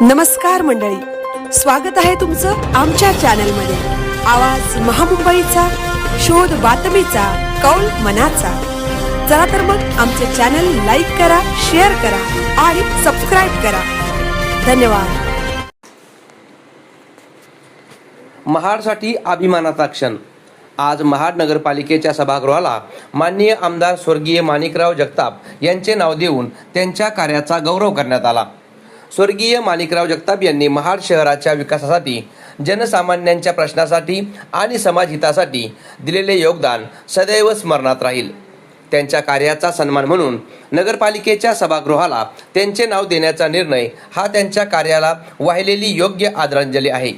नमस्कार मंडळी, स्वागत आहे तुमचं आमच्या चॅनलमध्ये। आवाज महामुंबईचा, शोध बातमीचा, कौल मनाचा। चला तर मग आमचे चॅनल लाईक करा, शेअर करा आणि सबस्क्राइब करा। धन्यवाद। महाडसाठी अभिमानाचा क्षण। आज महाड नगरपालिकेच्या सभागृहाला माननीय आमदार स्वर्गीय माणिकराव जगताप यांचे नाव देऊन त्यांच्या कार्याचा गौरव करण्यात आला। स्वर्गीय माणिकराव जगताप यांनी महाड शहराच्या विकासासाठी, जनसामान्यांच्या प्रश्नासाठी आणि समाजहितासाठी दिलेले योगदान सदैव स्मरणात राहील। त्यांच्या कार्याचा सन्मान म्हणून नगरपालिकेच्या सभागृहाला त्यांचे नाव देण्याचा निर्णय हा त्यांच्या कार्याला वाहिलेली योग्य आदरांजली आहे।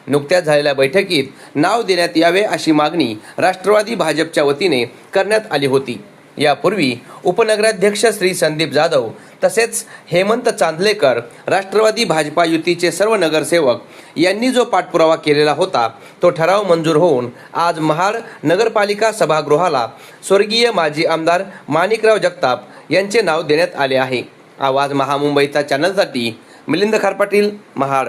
नुकत्याच झालेल्या बैठकीत नाव देण्यात यावे अशी मागणी राष्ट्रवादी भाजपच्या वतीने करण्यात आली होती। यापूर्वी उपनगराध्यक्ष श्री संदीप जाधव तसेच हेमंत चांदलेकर, राष्ट्रवादी भाजपा युतीचे सर्व नगरसेवक यांनी जो पाठपुरावा केलेला होता तो ठराव मंजूर होऊन आज महाड नगरपालिका सभागृहाला स्वर्गीय माजी आमदार माणिकराव जगताप यांचे नाव देण्यात आले आहे। आवाज महामुंबईचा चॅनलसाठी मिलिंद खारपाटील, महाड।